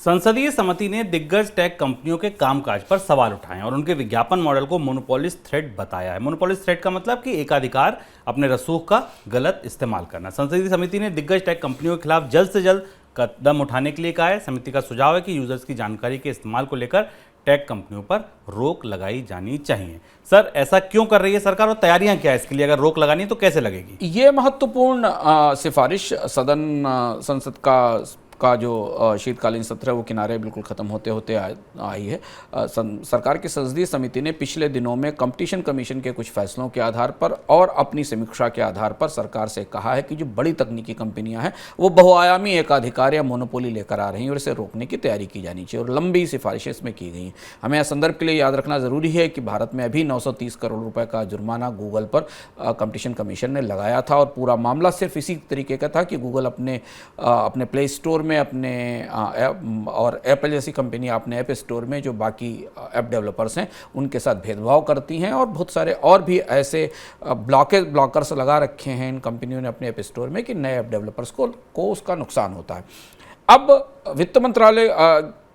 संसदीय समिति ने दिग्गज टेक कंपनियों के कामकाज पर सवाल उठाए और उनके विज्ञापन मॉडल को मोनोपोलिस्ट थ्रेट बताया है। मोनोपोलिस्ट थ्रेट का मतलब कि एकाधिकार अपने रसूख का गलत इस्तेमाल करना। संसदीय समिति ने दिग्गज टेक कंपनियों के खिलाफ जल्द से जल्द कदम उठाने के लिए कहा है। समिति का सुझाव है कि यूजर्स की जानकारी के इस्तेमाल को लेकर टेक कंपनियों पर रोक लगाई जानी चाहिए। सर, ऐसा क्यों कर रही है सरकार और तैयारियां क्या है इसके लिए? अगर रोक लगानी है तो कैसे लगेगी? ये महत्वपूर्ण सिफारिश संसद का जो शीतकालीन सत्र है वो किनारे बिल्कुल ख़त्म होते होते आई है। सरकार की संसदीय समिति ने पिछले दिनों में कंपटीशन कमीशन के कुछ फैसलों के आधार पर और अपनी समीक्षा के आधार पर सरकार से कहा है कि जो बड़ी तकनीकी कंपनियां हैं वो बहुआयामी एकाधिकार या मोनोपोली लेकर आ रही हैं और इसे रोकने की तैयारी की जानी चाहिए और लंबी सिफारिशें इसमें की गई हैं। हमें संदर्भ के लिए याद रखना ज़रूरी है कि भारत में अभी 930 करोड़ रुपए का जुर्माना गूगल पर कंपटीशन कमीशन ने लगाया था और पूरा मामला सिर्फ इसी तरीके का था कि गूगल अपने प्ले स्टोर में अपने और एप्पल जैसी कंपनी अपने ऐप स्टोर में जो बाकी ऐप डेवलपर्स हैं उनके साथ भेदभाव करती हैं और बहुत सारे और भी ऐसे ब्लॉकर्स लगा रखे हैं इन कंपनियों ने अपने ऐप स्टोर में कि नए ऐप डेवलपर्स को उसका नुकसान होता है। अब वित्त मंत्रालय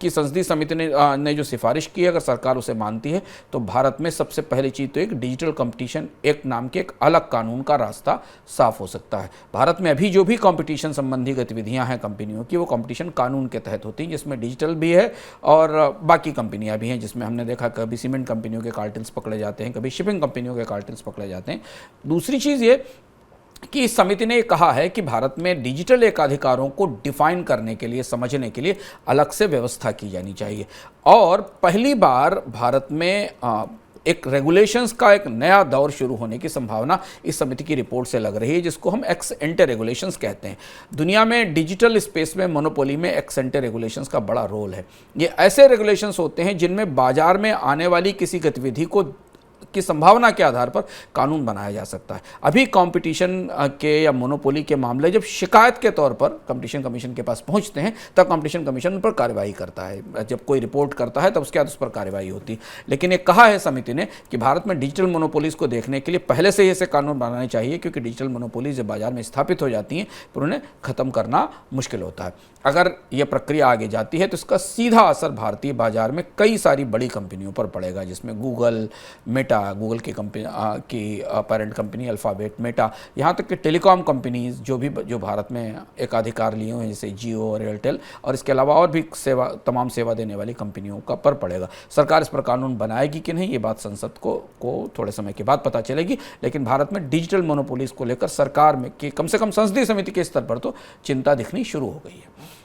की संसदीय समिति ने जो सिफारिश की है, अगर सरकार उसे मानती है तो भारत में सबसे पहली चीज़ तो एक डिजिटल कंपटीशन एक्ट नाम के एक अलग कानून का रास्ता साफ हो सकता है। भारत में अभी जो भी कंपटीशन संबंधी गतिविधियां हैं कंपनियों की, वो कंपटीशन कानून के तहत होती हैं, जिसमें डिजिटल भी है और बाकी कंपनियां भी हैं, जिसमें हमने देखा कभी सीमेंट कंपनियों के कार्टेल्स पकड़े जाते हैं, कभी शिपिंग कंपनियों के कार्टेल्स पकड़े जाते हैं। दूसरी चीज़ ये कि इस समिति ने कहा है कि भारत में डिजिटल एकाधिकारों को डिफाइन करने के लिए, समझने के लिए अलग से व्यवस्था की जानी चाहिए और पहली बार भारत में एक रेगुलेशंस का एक नया दौर शुरू होने की संभावना इस समिति की रिपोर्ट से लग रही है, जिसको हम एक्स एंटे रेगुलेशंस कहते हैं। दुनिया में डिजिटल स्पेस में मोनोपोली में एक्स एंटे रेगुलेशंस का बड़ा रोल है। ये ऐसे रेगुलेशंस होते हैं जिनमें बाजार में आने वाली किसी गतिविधि की संभावना के आधार पर कानून बनाया जा सकता है। अभी कंपटीशन के या मोनोपोली के मामले जब शिकायत के तौर पर कंपटीशन कमीशन के पास पहुंचते हैं तब कंपटीशन कमीशन उन पर कार्रवाई करता है। जब कोई रिपोर्ट करता है तब उसके बाद उस पर कार्रवाई होती है। लेकिन ये कहा है समिति ने कि भारत में डिजिटल मोनोपोलीज को देखने के लिए पहले से ही ऐसे कानून बनाने चाहिए, क्योंकि डिजिटल मोनोपोलीज जब बाजार में स्थापित हो जाती हैं फिर उन्हें खत्म करना मुश्किल होता है। अगर यह प्रक्रिया आगे जाती है तो इसका सीधा असर भारतीय बाजार में कई सारी बड़ी कंपनियों पर पड़ेगा, जिसमें गूगल, मेटा, गूगल की पेरेंट कंपनी अल्फाबेट, मेटा, यहाँ तक कि टेलीकॉम कंपनीज जो भारत में एकाधिकार लिए हुए हैं, जैसे जियो और एयरटेल, और इसके अलावा और भी तमाम सेवा देने वाली कंपनियों का पर पड़ेगा। सरकार इस पर कानून बनाएगी कि नहीं, ये बात संसद को थोड़े समय के बाद पता चलेगी। लेकिन भारत में डिजिटल मोनोपोलीज को लेकर सरकार में कि कम से कम संसदीय समिति के स्तर पर तो चिंता दिखनी शुरू हो गई है।